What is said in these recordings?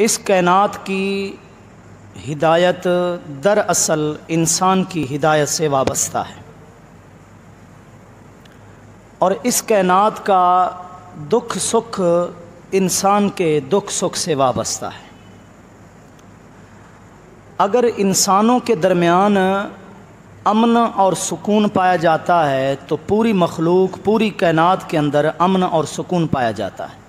اس کائنات کی ہدایت دراصل انسان کی ہدایت سے وابستہ ہے، اور اس کائنات کا دکھ سکھ انسان کے دکھ سکھ سے وابستہ ہے۔ اگر انسانوں کے درمیان امن اور سکون پایا جاتا ہے تو پوری مخلوق، پوری کائنات کے اندر امن اور سکون پایا جاتا ہے۔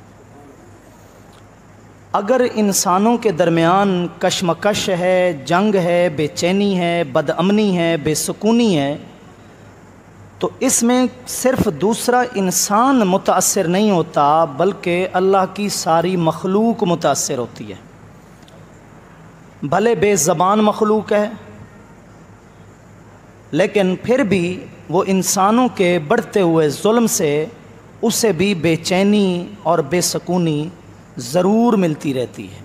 اگر انسانوں کے درمیان کشمکش ہے، جنگ ہے، بے چینی ہے، بد امنی ہے، بے سکونی ہے، تو اس میں صرف دوسرا انسان متاثر نہیں ہوتا بلکہ اللہ کی ساری مخلوق متاثر ہوتی ہے۔ بھلے بے زبان مخلوق ہے لیکن پھر بھی وہ انسانوں کے بڑھتے ہوئے ظلم سے اسے بھی بے چینی اور بے سکونی ضرور ملتی رہتی ہے۔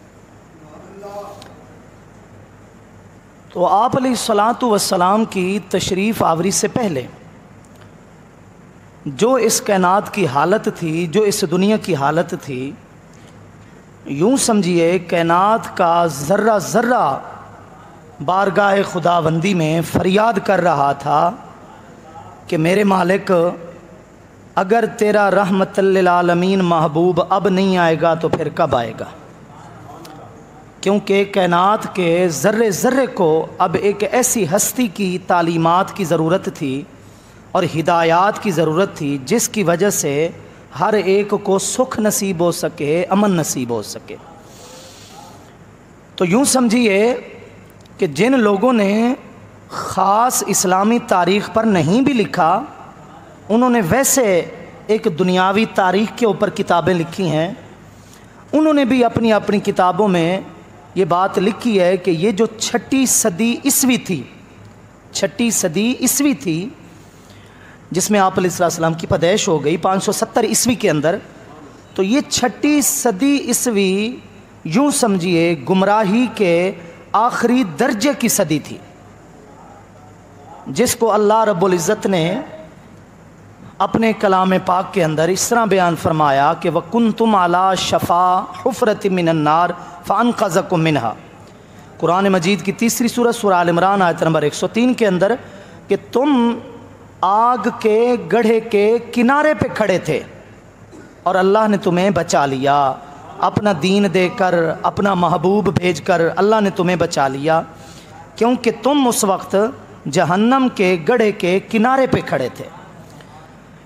تو آپ علیہ الصلاۃ والسلام کی تشریف آوری سے پہلے جو اس کائنات کی حالت تھی، جو اس دنیا کی حالت تھی، یوں سمجھیے کائنات کا ذرہ ذرہ بارگاہ خداوندی میں فریاد کر رہا تھا کہ میرے مالک، اگر تیرا رحمت للعالمین محبوب اب نہیں آئے گا تو پھر کب آئے گا؟ کیونکہ کائنات کے ذرے ذرے کو اب ایک ایسی ہستی کی تعلیمات کی ضرورت تھی اور ہدایات کی ضرورت تھی جس کی وجہ سے ہر ایک کو سکھ نصیب ہو سکے، امن نصیب ہو سکے۔ تو یوں سمجھیے کہ جن لوگوں نے خاص اسلامی تاریخ پر نہیں بھی لکھا، انہوں نے ویسے ایک دنیاوی تاریخ کے اوپر کتابیں لکھی ہیں، انہوں نے بھی اپنی اپنی کتابوں میں یہ بات لکھی ہے کہ یہ جو چھٹی صدی عیسوی تھی، چھٹی صدی عیسوی تھی جس میں آپ علیہ السلام کی پیدائش ہو گئی 570 عیسوی کے اندر، تو یہ چھٹی صدی عیسوی یوں سمجھیے گمراہی کے آخری درجے کی صدی تھی، جس کو اللہ رب العزت نے اپنے کلام پاک کے اندر اس طرح بیان فرمایا کہ وَكُنْتُمْ عَلَى شَفَا حُفْرَةٍ مِّنَ النَّارِ فَأَنْقَذَكُم مِّنْهَا۔ قرآن مجید کی تیسری سورہ آل عمران آیت نمبر 103 کے اندر کہ تم آگ کے گڑھے کے کنارے پہ کھڑے تھے اور اللہ نے تمہیں بچا لیا، اپنا دین دے کر، اپنا محبوب بھیج کر اللہ نے تمہیں بچا لیا، کیونکہ تم اس وقت جہنم کے گڑھے کے کنارے پہ کھڑے تھے۔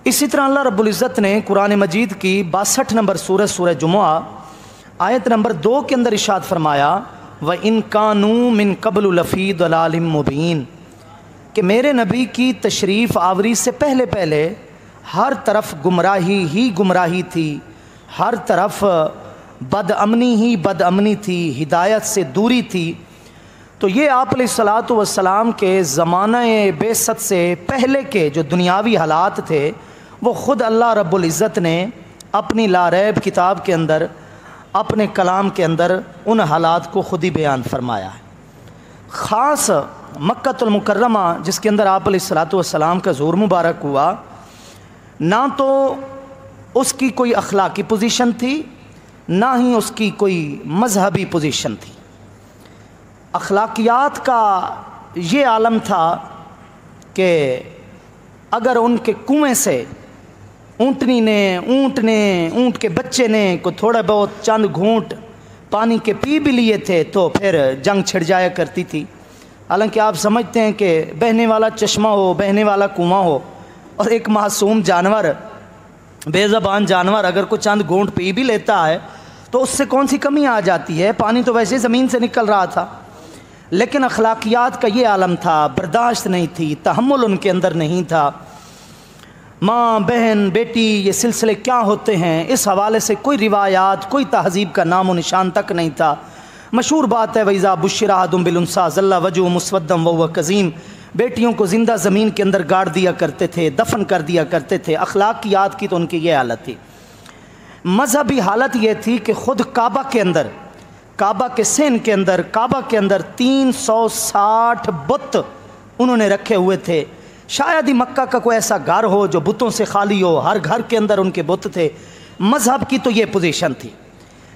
اسی طرح اللہ رب العزت نے قرآن مجید کی 62 نمبر سورہ جمعہ آیت نمبر 2 کے اندر ارشاد فرمایا وَإِن كَانُوا مِن قَبْلُ لَفِي ضَلَالٍ مُبِينٍ، کہ میرے نبی کی تشریف آوری سے پہلے ہر طرف گمراہی ہی گمراہی تھی، ہر طرف بد امنی ہی بد امنی تھی، ہدایت سے دوری تھی۔ تو یہ آپ علیہ الصلاۃ والسلام کے زمانہ بعثت سے پہلے کے جو دنیاوی حالات تھے وہ خود اللہ رب العزت نے اپنی لا ریب کتاب کے اندر، اپنے کلام کے اندر ان حالات کو خود ہی بیان فرمایا ہے۔ خاص مکۃ المکرمہ جس کے اندر آپ علیہ الصلاۃ والسلام کا ظہور مبارک ہوا، نہ تو اس کی کوئی اخلاقی پوزیشن تھی، نہ ہی اس کی کوئی مذہبی پوزیشن تھی۔ اخلاقیات کا یہ عالم تھا کہ اگر ان کے کنویں سے اونٹنی نے، اونٹ کے بچے نے کوئی تھوڑا بہت چند گھونٹ پانی کے پی بھی لیے تھے تو پھر جنگ چھڑ جایا کرتی تھی۔ حالانکہ آپ سمجھتے ہیں کہ بہنے والا چشمہ ہو، بہنے والا کنواں ہو، اور ایک معصوم جانور، بے زبان جانور اگر کوئی چند گھونٹ پی بھی لیتا ہے تو اس سے کون سی کمی آ جاتی ہے؟ پانی تو ویسے زمین سے نکل رہا تھا۔ لیکن اخلاقیات کا یہ عالم تھا، برداشت نہیں تھی، تحمل ان کے اندر نہیں تھا۔ ماں، بہن، بیٹی، یہ سلسلے کیا ہوتے ہیں، اس حوالے سے کوئی روایات، کوئی تہذیب کا نام و نشان تک نہیں تھا۔ مشہور بات ہے وَإِذَا بُشِّرَ أَحَدٌ بِالْأُنثَىٰ ظَلَّ وَجْهُهُ مُسْوَدًّا وَهُوَ كَظِيمٌ، بیٹیوں کو زندہ زمین کے اندر گاڑ دیا کرتے تھے، دفن کر دیا کرتے تھے۔ اخلاقیات کی تو ان کی یہ حالت تھی۔ مذہبی حالت یہ تھی کہ خود کعبہ کے اندر، کعبہ کے سین کے اندر، کعبہ کے اندر 360 بت انہوں نے رکھے ہوئے تھے۔ شاید ہی مکہ کا کوئی ایسا گھر ہو جو بتوں سے خالی ہو، ہر گھر کے اندر ان کے بت تھے۔ مذہب کی تو یہ پوزیشن تھی۔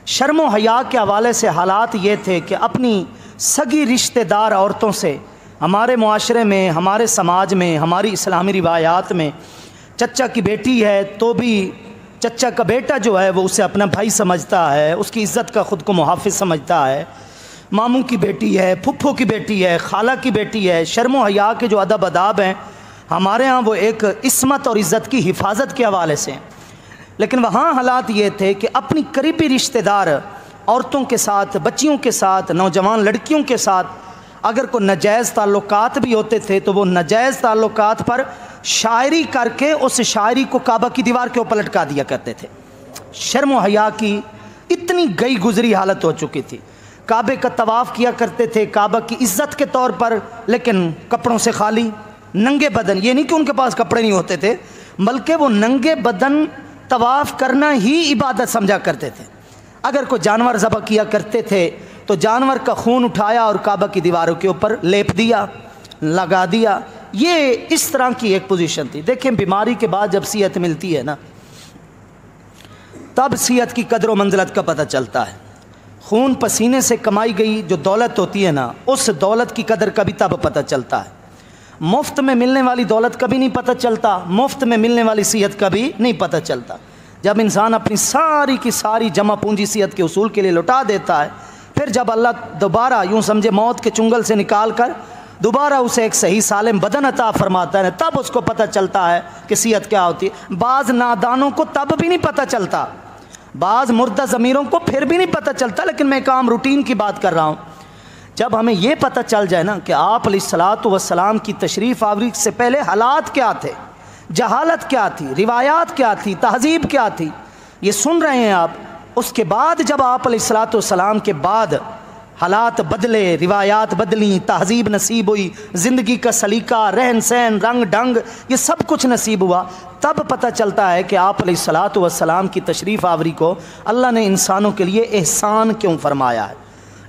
شرم و حیا کے حوالے سے حالات یہ تھے کہ اپنی سگی رشتہ دار عورتوں سے ہمارے معاشرے میں، ہمارے سماج میں، ہماری اسلامی روایات میں چچا کی بیٹی ہے تو بھی چچا کا بیٹا جو ہے وہ اسے اپنا بھائی سمجھتا ہے، اس کی عزت کا خود کو محافظ سمجھتا ہے۔ ماموں کی بیٹی ہے، پھپھو کی بیٹی ہے، خالہ کی بیٹی ہے۔ شرم و حیا کے جو ادب آداب ہیں ہمارے ہاں وہ ایک عصمت اور عزت کی حفاظت کے حوالے سے ہیں، لیکن وہاں حالات یہ تھے کہ اپنی قریبی رشتہ دار عورتوں کے ساتھ، بچیوں کے ساتھ، نوجوان لڑکیوں کے ساتھ اگر کوئی ناجائز تعلقات بھی ہوتے تھے تو وہ ناجائز تعلقات پر شاعری کر کے اس شاعری کو کعبہ کی دیوار کے اوپر لٹکا دیا کرتے تھے۔ شرم و حیا کی اتنی گئی گزری حالت ہو چکی تھی۔ کعبے کا طواف کیا کرتے تھے کعبہ کی عزت کے طور پر، لیکن کپڑوں سے خالی، ننگے بدن۔ یہ نہیں کہ ان کے پاس کپڑے نہیں ہوتے تھے، بلکہ وہ ننگے بدن طواف کرنا ہی عبادت سمجھا کرتے تھے۔ اگر کوئی جانور ذبح کیا کرتے تھے تو جانور کا خون اٹھایا اور کعبہ کی دیواروں کے اوپر لیپ دیا، لگا دیا۔ یہ اس طرح کی ایک پوزیشن تھی۔ دیکھیں بیماری کے بعد جب صحت ملتی ہے نا، تب صحت کی قدر و منزلت کا پتہ چلتا ہے۔ خون پسینے سے کمائی گئی جو دولت ہوتی ہے نا، اس دولت کی قدر کا بھی تب پتہ چلتا ہے۔ مفت میں ملنے والی دولت کا بھی نہیں پتہ چلتا، مفت میں ملنے والی صحت کا بھی نہیں پتہ چلتا۔ جب انسان اپنی ساری کی ساری جمع پونجی صحت کے اصول کے لیے لوٹا دیتا ہے، پھر جب اللہ دوبارہ یوں سمجھے موت کے چنگل سے نکال کر دوبارہ اسے ایک صحیح سالم بدن عطا فرماتا ہے، تب اس کو پتہ چلتا ہے کہ صحت کیا ہوتی ہے۔ بعض نادانوں کو تب بھی نہیں پتہ چلتا، بعض مردہ ضمیروں کو پھر بھی نہیں پتہ چلتا، لیکن میں ایک عام روٹین کی بات کر رہا ہوں۔ جب ہمیں یہ پتہ چل جائے نا کہ آپ علیہ الصلاۃ والسلام کی تشریف آوری سے پہلے حالات کیا تھے، جہالت کیا تھی، روایات کیا تھی، تہذیب کیا تھی، یہ سن رہے ہیں آپ، اس کے بعد جب آپ علیہ الصلاۃ والسلام کے بعد حالات بدلے، روایات بدلیں، تہذیب نصیب ہوئی، زندگی کا سلیقہ، رہن سہن، رنگ ڈھنگ، یہ سب کچھ نصیب ہوا، تب پتہ چلتا ہے کہ آپ علیہ الصلاۃ والسلام کی تشریف آوری کو اللہ نے انسانوں کے لیے احسان کیوں فرمایا ہے۔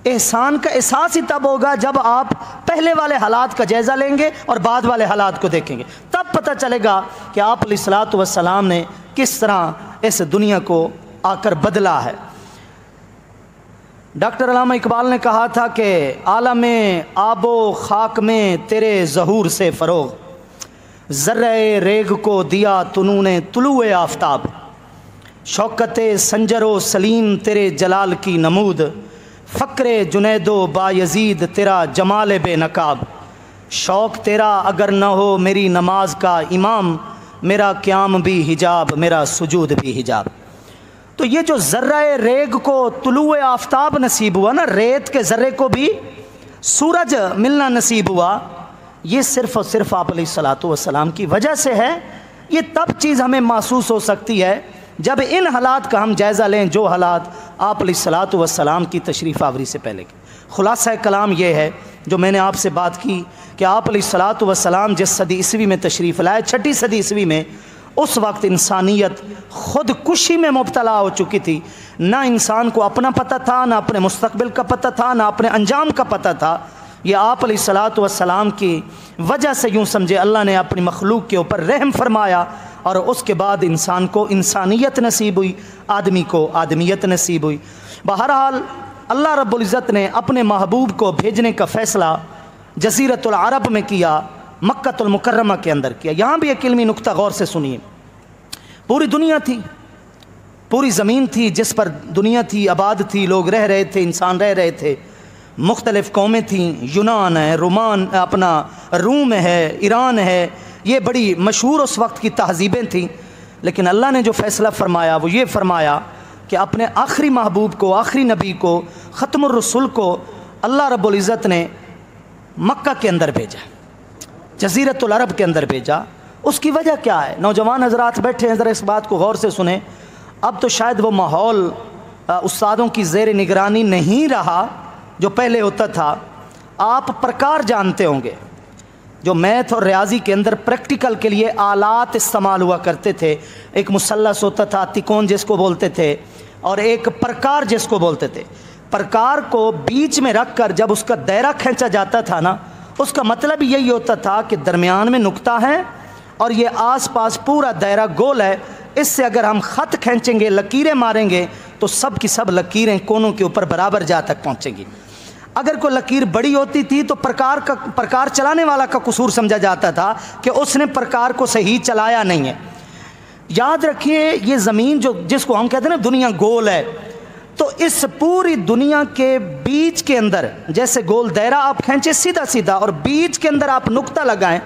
احسان کا احساس ہی تب ہوگا جب آپ پہلے والے حالات کا جائزہ لیں گے اور بعد والے حالات کو دیکھیں گے، تب پتہ چلے گا کہ آپ علیہ الصلاۃ والسلام نے کس طرح اس دنیا کو آ کر بدلا ہے۔ ڈاکٹر علامہ اقبال نے کہا تھا کہ عالم آب و خاک میں تیرے ظہور سے فروغ، ذرہ ریگ کو دیا طنون طلوع آفتاب، شوکت سنجر و سلیم تیرے جلال کی نمود، فقر جنید و بایزید تیرا جمال بے نقاب، شوق تیرا اگر نہ ہو میری نماز کا امام، میرا قیام بھی حجاب میرا سجود بھی حجاب۔ تو یہ جو ذرہ ریگ کو طلوع آفتاب نصیب ہوا نا، ریت کے ذرے کو بھی سورج ملنا نصیب ہوا، یہ صرف اور صرف آپ علیہ الصلاۃ والسلام کی وجہ سے ہے۔ یہ تب چیز ہمیں محسوس ہو سکتی ہے جب ان حالات کا ہم جائزہ لیں جو حالات آپ علیہ الصلاۃ والسلام کی تشریف آوری سے پہلے کے۔ خلاصہ کلام یہ ہے جو میں نے آپ سے بات کی کہ آپ علیہ الصلاۃ والسلام جس صدی عیسوی میں تشریف لائے، 6 صدی عیسوی میں، اس وقت انسانیت خود کشی میں مبتلا ہو چکی تھی۔ نہ انسان کو اپنا پتہ تھا، نہ اپنے مستقبل کا پتہ تھا، نہ اپنے انجام کا پتہ تھا۔ یہ آپ علیہ الصلاۃ والسلام کی وجہ سے یوں سمجھے اللہ نے اپنی مخلوق کے اوپر رحم فرمایا، اور اس کے بعد انسان کو انسانیت نصیب ہوئی، آدمی کو آدمیت نصیب ہوئی۔ بہرحال اللہ رب العزت نے اپنے محبوب کو بھیجنے کا فیصلہ جزیرۃ العرب میں کیا، مکۃ المکرمہ کے اندر کیا۔ یہاں بھی ایک علمی نقطہ غور سے سنیے۔ پوری دنیا تھی، پوری زمین تھی جس پر دنیا تھی، آباد تھی، لوگ رہ رہے تھے، انسان رہ رہے تھے، مختلف قومیں تھیں، یونان ہے، روم ہے، ایران ہے، یہ بڑی مشہور اس وقت کی تہذیبیں تھیں۔ لیکن اللہ نے جو فیصلہ فرمایا وہ یہ فرمایا کہ اپنے آخری محبوب کو، آخری نبی کو، ختم الرسول کو اللہ رب العزت نے مکہ کے اندر بھیجا، جزیرۃ العرب کے اندر بھیجا۔ اس کی وجہ کیا ہے؟ نوجوان حضرات بیٹھے ہیں، ذرا اس بات کو غور سے سنیں۔ اب تو شاید وہ ماحول استادوں کی زیر نگرانی نہیں رہا جو پہلے ہوتا تھا۔ آپ پرکار جانتے ہوں گے، جو میتھ اور ریاضی کے اندر پریکٹیکل کے لیے آلات استعمال ہوا کرتے تھے۔ ایک مثلث ہوتا تھا، تکون جس کو بولتے تھے، اور ایک پرکار جس کو بولتے تھے۔ پرکار کو بیچ میں رکھ کر جب اس کا دائرہ کھینچا جاتا تھا نا، اس کا مطلب یہی ہوتا تھا کہ درمیان میں نقطہ ہے اور یہ آس پاس پورا دائرہ گول ہے، اس سے اگر ہم خط کھینچیں گے، لکیریں ماریں گے تو سب کی سب لکیریں کونوں کے اوپر برابر جا تک پہنچیں گی۔ اگر کوئی لکیر بڑی ہوتی تھی تو پرکار چلانے والا کا قصور سمجھا جاتا تھا کہ اس نے پرکار کو صحیح چلایا نہیں ہے۔ یاد رکھیے یہ زمین جس کو ہم کہتے ہیں نا دنیا گول ہے، تو اس پوری دنیا کے بیچ کے اندر جیسے گول دائرہ آپ کھینچے سیدھا سیدھا اور بیچ کے اندر آپ نقطہ لگائیں،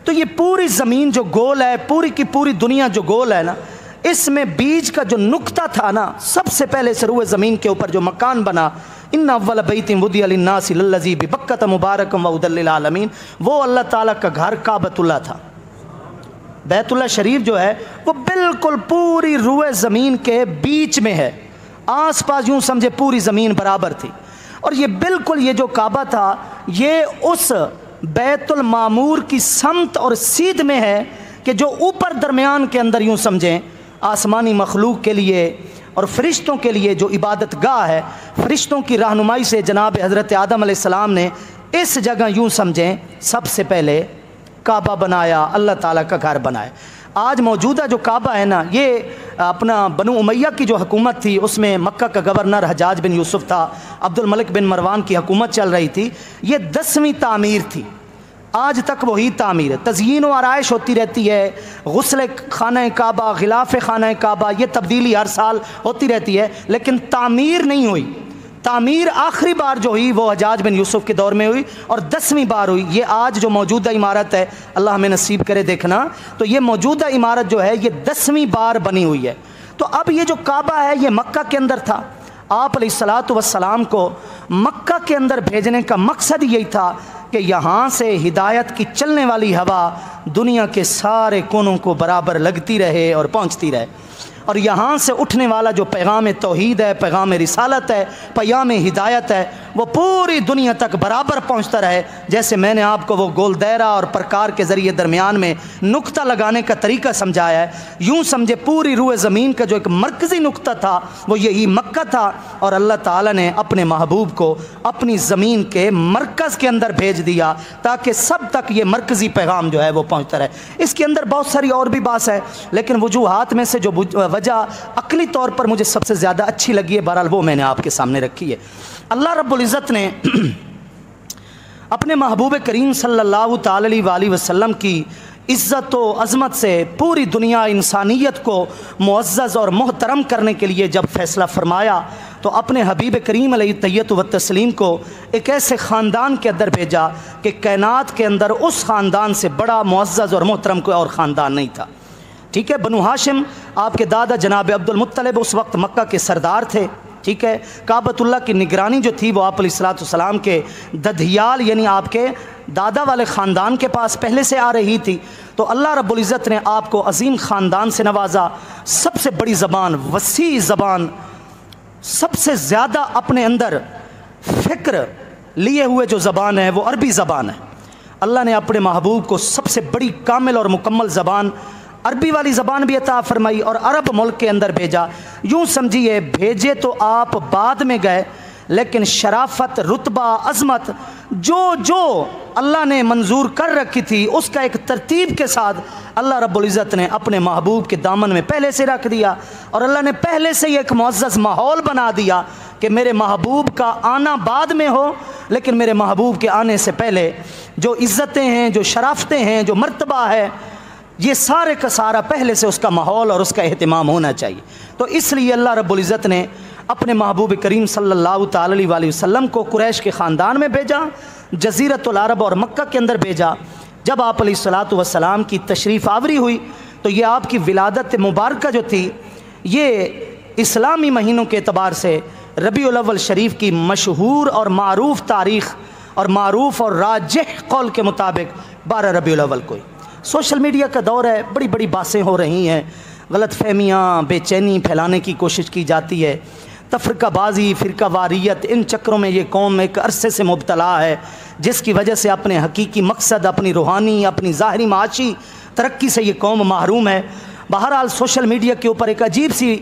تو یہ پوری زمین جو گول ہے، پوری کی پوری دنیا جو گول ہے نا، اس میں بیچ کا جو نقطہ تھا نا، سب سے پہلے سروئے زمین کے اوپر جو مکان بنا، ان اول بیت وضع للناس للذی ببکۃ مبارکا وہدی للعالمین، وہ اللہ تعالیٰ کا گھر کعبۃ اللہ تھا۔ بیت اللہ شریف جو ہے وہ بالکل پوری روئے زمین کے بیچ میں ہے، آس پاس یوں سمجھے پوری زمین برابر تھی، اور یہ بالکل یہ جو کعبہ تھا یہ اس بیت المعمور کی سمت اور سیدھ میں ہے کہ جو اوپر درمیان کے اندر یوں سمجھیں آسمانی مخلوق کے لیے اور فرشتوں کے لیے جو عبادت گاہ ہے، فرشتوں کی رہنمائی سے جناب حضرت آدم علیہ السلام نے اس جگہ یوں سمجھیں سب سے پہلے کعبہ بنایا، اللہ تعالیٰ کا گھر بنایا۔ آج موجودہ جو کعبہ ہے نا، یہ اپنا بنو امیہ کی جو حکومت تھی اس میں مکہ کا گورنر حجاج بن یوسف تھا، عبد الملک بن مروان کی حکومت چل رہی تھی، یہ 10ویں تعمیر تھی، آج تک وہی تعمیر ہے، تزئین و آرائش ہوتی رہتی ہے، غسل خانہ کعبہ، غلاف خانہ کعبہ، یہ تبدیلی ہر سال ہوتی رہتی ہے، لیکن تعمیر نہیں ہوئی۔ تعمیر آخری بار جو ہوئی وہ حجاج بن یوسف کے دور میں ہوئی اور 10ویں بار ہوئی۔ یہ آج جو موجودہ عمارت ہے، اللہ ہمیں نصیب کرے دیکھنا، تو یہ موجودہ عمارت جو ہے یہ 10ویں بار بنی ہوئی ہے۔ تو اب یہ جو کعبہ ہے یہ مکہ کے اندر تھا، آپ علیہ الصلاۃ والسلام کو مکہ کے اندر بھیجنے کا مقصد یہی تھا کہ یہاں سے ہدایت کی چلنے والی ہوا دنیا کے سارے کونوں کو برابر لگتی رہے اور پہنچتی رہے، اور یہاں سے اٹھنے والا جو پیغام توحید ہے، پیغام رسالت ہے، پیام ہدایت ہے، وہ پوری دنیا تک برابر پہنچتا رہے۔ جیسے میں نے آپ کو وہ گول دائرہ اور پرکار کے ذریعے درمیان میں نقطہ لگانے کا طریقہ سمجھایا ہے، یوں سمجھے پوری روئے زمین کا جو ایک مرکزی نقطہ تھا وہ یہی مکہ تھا، اور اللہ تعالیٰ نے اپنے محبوب کو اپنی زمین کے مرکز کے اندر بھیج دیا تاکہ سب تک یہ مرکزی پیغام جو ہے وہ پہنچتا رہے۔ اس کے اندر بہت ساری اور بھی بات ہے، لیکن وجوہات میں سے جو وجہ عقلی طور پر مجھے سب سے زیادہ اچھی لگی ہے، بہرحال وہ میں نے آپ کے سامنے رکھی ہے۔ اللہ رب العزت نے اپنے محبوب کریم صلی اللہ تعالی علیہ وسلم کی عزت و عظمت سے پوری دنیا انسانیت کو معزز اور محترم کرنے کے لیے جب فیصلہ فرمایا تو اپنے حبیب کریم علیہ التحیۃ والتسلیم کو ایک ایسے خاندان کے اندر بھیجا کہ کائنات کے اندر اس خاندان سے بڑا معزز اور محترم کوئی اور خاندان نہیں تھا۔ ٹھیک ہے، بنو ہاشم آپ کے دادا جناب عبد المطلب اس وقت مکہ کے سردار تھے، ٹھیک ہے، کعبۃ اللہ کی نگرانی جو تھی وہ آپ علیہ الصلوۃ والسلام کے ددھیال یعنی آپ کے دادا والے خاندان کے پاس پہلے سے آ رہی تھی، تو اللہ رب العزت نے آپ کو عظیم خاندان سے نوازا۔ سب سے بڑی زبان، وسیع زبان، سب سے زیادہ اپنے اندر فکر لیے ہوئے جو زبان ہے وہ عربی زبان ہے۔ اللہ نے اپنے محبوب کو سب سے بڑی کامل اور مکمل زبان عربی والی زبان بھی عطا فرمائی اور عرب ملک کے اندر بھیجا۔ یوں سمجھیے بھیجے تو آپ بعد میں گئے، لیکن شرافت، رتبہ، عظمت جو اللہ نے منظور کر رکھی تھی اس کا ایک ترتیب کے ساتھ اللہ رب العزت نے اپنے محبوب کے دامن میں پہلے سے رکھ دیا، اور اللہ نے پہلے سے ہی ایک معزز ماحول بنا دیا کہ میرے محبوب کا آنا بعد میں ہو، لیکن میرے محبوب کے آنے سے پہلے جو عزتیں ہیں، جو شرافتیں ہیں، جو مرتبہ ہے، یہ سارے کا سارا پہلے سے اس کا ماحول اور اس کا اہتمام ہونا چاہیے۔ تو اس لیے اللہ رب العزت نے اپنے محبوب کریم صلی اللہ تعالی علیہ وسلم کو قریش کے خاندان میں بھیجا، جزیرۃ العرب اور مکہ کے اندر بھیجا۔ جب آپ علیہ الصلوۃ والسلام کی تشریف آوری ہوئی تو یہ آپ کی ولادت مبارکہ جو تھی یہ اسلامی مہینوں کے اعتبار سے ربیع الاول شریف کی مشہور اور معروف تاریخ اور معروف اور راجح قول کے مطابق 12 ربیع الاول کو۔ سوشل میڈیا کا دور ہے، بڑی بڑی باتیں ہو رہی ہیں، غلط فہمیاں، بے چینی پھیلانے کی کوشش کی جاتی ہے، تفرقہ بازی، فرقہ واریت، ان چکروں میں یہ قوم ایک عرصے سے مبتلا ہے، جس کی وجہ سے اپنے حقیقی مقصد، اپنی روحانی، اپنی ظاہری معاشی ترقی سے یہ قوم محروم ہے۔ بہرحال سوشل میڈیا کے اوپر ایک عجیب سی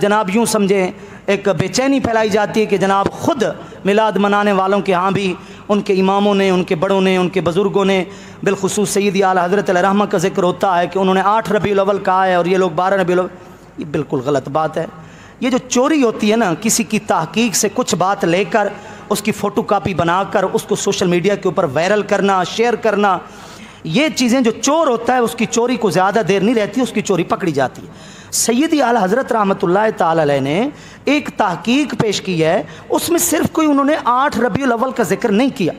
جناب یوں سمجھیں ایک بے چینی پھیلائی جاتی ہے کہ جناب خود میلاد منانے والوں کے ہاں بھی ان کے اماموں نے، ان کے بڑوں نے، ان کے بزرگوں نے، بالخصوص سیدی اعلیٰ حضرت علیہ رحمہ کا ذکر ہوتا ہے کہ انہوں نے 8 ربیع الاول کہا ہے اور یہ لوگ 12 ربیع الاول، یہ بالکل غلط بات ہے۔ یہ جو چوری ہوتی ہے نا، کسی کی تحقیق سے کچھ بات لے کر اس کی فوٹو کاپی بنا کر اس کو سوشل میڈیا کے اوپر وائرل کرنا، شیئر کرنا، یہ چیزیں جو چور ہوتا ہے اس کی چوری کو زیادہ دیر نہیں رہتی، اس کی چوری پکڑی جاتی ہے۔ سیدی اعلیٰ حضرت رحمۃ اللہ تعالی علیہ نے ایک تحقیق پیش کی ہے، اس میں صرف کوئی انہوں نے 8 ربیع الاول کا ذکر نہیں کیا۔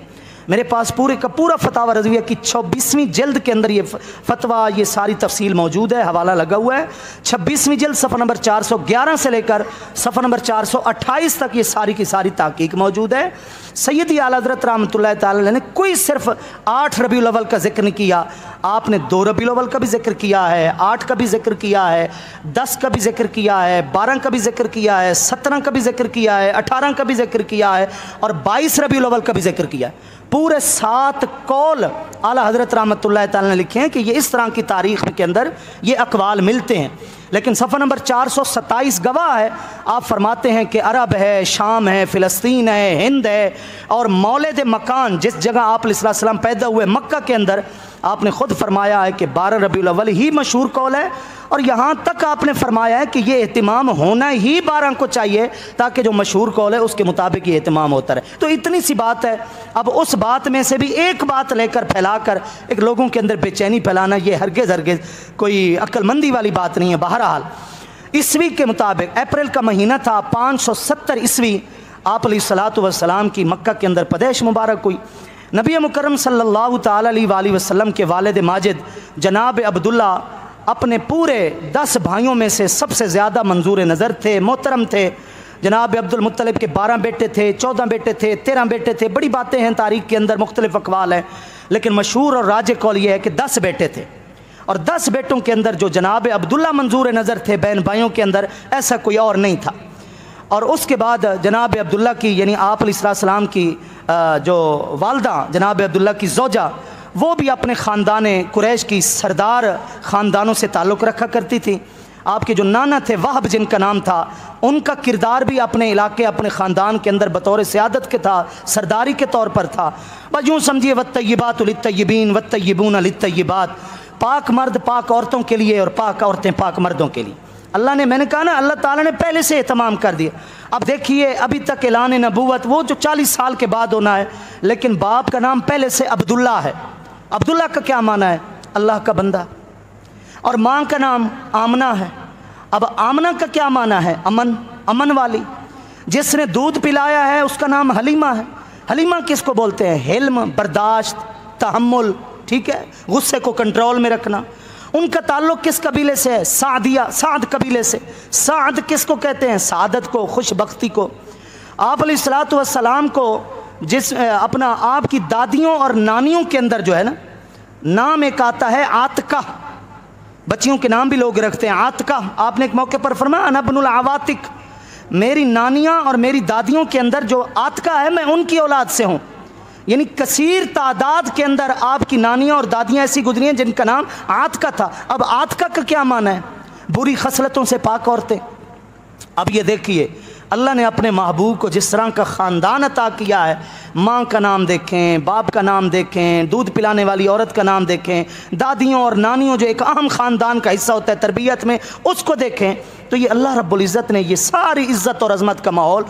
میرے پاس پورے کا پورا فتاوی رضویہ کی 26ویں جلد کے اندر یہ فتویٰ، یہ ساری تفصیل موجود ہے، حوالہ لگا ہوا ہے۔ 26ویں جلد صفحہ نمبر 411 سے لے کر صفحہ نمبر 428 تک یہ ساری کی ساری تحقیق موجود ہے۔ سیدی اعلیٰ حضرت رحمۃ اللہ تعالی نے کوئی صرف 8 ربیع الاول کا ذکر نہیں کیا، آپ نے 2 ربیع الاول کا بھی ذکر کیا ہے، 8 کا بھی ذکر کیا ہے، 10 کا بھی ذکر کیا ہے، 12 کا بھی ذکر کیا ہے، 17 کا بھی ذکر کیا ہے، 18 کا بھی ذکر کیا ہے اور 22 ربیع الاول کا بھی ذکر کیا ہے۔ پورے 7 قول اعلیٰ حضرت رحمۃ اللہ تعالی نے لکھے ہیں کہ یہ اس طرح کی تاریخ کے اندر یہ اقوال ملتے ہیں، لیکن صفحہ نمبر 427 گواہ ہے۔ آپ فرماتے ہیں کہ عرب ہے، شام ہے، فلسطین ہے، ہند ہے، اور مولد مکان جس جگہ آپ علیہ السلام پیدا ہوئے مکہ کے اندر، آپ نے خود فرمایا ہے کہ 12 ربیع الاول ہی مشہور قول ہے، اور یہاں تک آپ نے فرمایا ہے کہ یہ اہتمام ہونا ہی 12 کو چاہیے تاکہ جو مشہور قول ہے اس کے مطابق یہ اہتمام ہوتا رہے۔ تو اتنی سی بات ہے، اب اس بات میں سے بھی ایک بات لے کر پھیلا کر ایک لوگوں کے اندر بے چینی پھیلانا، یہ ہرگز کوئی عقل مندی والی بات نہیں ہے۔ بہرحال عیسوی کے مطابق اپریل کا مہینہ تھا، 570 عیسوی، آپ علیہ الصلوۃ والسلام کی مکہ کے اندر پیدائش مبارک ہوئی۔ نبی مکرم صلی اللہ تعالی علیہ وآلہ وسلم کے والد ماجد جناب عبداللہ اپنے پورے 10 بھائیوں میں سے سب سے زیادہ منظور نظر تھے، محترم تھے۔ جناب عبد المطلب کے 12 بیٹے تھے، 14 بیٹے تھے، 13 بیٹے تھے، بڑی باتیں ہیں تاریخ کے اندر، مختلف اقوال ہیں، لیکن مشہور اور راجح قول یہ ہے کہ 10 بیٹے تھے، اور 10 بیٹوں کے اندر جو جناب عبداللہ منظور نظر تھے بہن بھائیوں کے اندر، ایسا کوئی اور نہیں تھا۔ اور اس کے بعد جناب عبداللہ کی یعنی آپ علیہ السلام کی جو والدہ جناب عبداللہ کی زوجہ، وہ بھی اپنے خاندان قریش کی سردار خاندانوں سے تعلق رکھا کرتی تھی۔ آپ کے جو نانا تھے وہب جن کا نام تھا، ان کا کردار بھی اپنے علاقے اپنے خاندان کے اندر بطور سیادت کے تھا، سرداری کے طور پر تھا۔ بس یوں سمجھیے والطیبات للطیبین والطیبون للطیبات، پاک مرد پاک عورتوں کے لیے اور پاک عورتیں پاک مردوں کے لیے۔ اللہ نے، میں نے کہا نا، اللہ تعالیٰ نے پہلے سے اہتمام کر دیا۔ اب دیکھیے ابھی تک اعلان نبوت وہ جو 40 سال کے بعد ہونا ہے، لیکن باپ کا نام پہلے سے عبداللہ ہے۔ عبداللہ کا کیا معنی ہے؟ اللہ کا بندہ۔ اور ماں کا نام آمنہ ہے۔ اب آمنہ کا کیا معنی ہے؟ امن، امن والی۔ جس نے دودھ پلایا ہے اس کا نام حلیمہ ہے۔ حلیمہ کس کو بولتے ہیں؟ حلم، برداشت، تحمل، ٹھیک ہے، غصے کو کنٹرول میں رکھنا۔ ان کا تعلق کس قبیلے سے ہے؟ سعدیہ، سعد قبیلے سے۔ سعد کس کو کہتے ہیں؟ سعادت کو، خوش بختی کو۔ آپ علیہ الصلوۃ والسلام کو جس اپنا آپ کی دادیوں اور نانیوں کے اندر جو ہے نا نام ایک آتا ہے عاتقہ، بچیوں کے نام بھی لوگ رکھتے ہیں عاتقہ۔ آپ نے ایک موقع پر فرمایا انا ابن العواتق، میری نانیاں اور میری دادیوں کے اندر جو عاتقہ ہے میں ان کی اولاد سے ہوں۔ یعنی کثیر تعداد کے اندر آپ کی نانیاں اور دادیاں ایسی گزری ہیں جن کا نام عاتقہ تھا۔ اب عاتقہ کا کیا معنی ہے؟ بری خصلتوں سے پاک عورتیں۔ اب یہ دیکھیے اللہ نے اپنے محبوب کو جس طرح کا خاندان عطا کیا ہے، ماں کا نام دیکھیں، باپ کا نام دیکھیں، دودھ پلانے والی عورت کا نام دیکھیں، دادیوں اور نانیوں جو ایک اہم خاندان کا حصہ ہوتا ہے تربیت میں، اس کو دیکھیں، تو یہ اللہ رب العزت نے یہ ساری عزت اور عظمت کا ماحول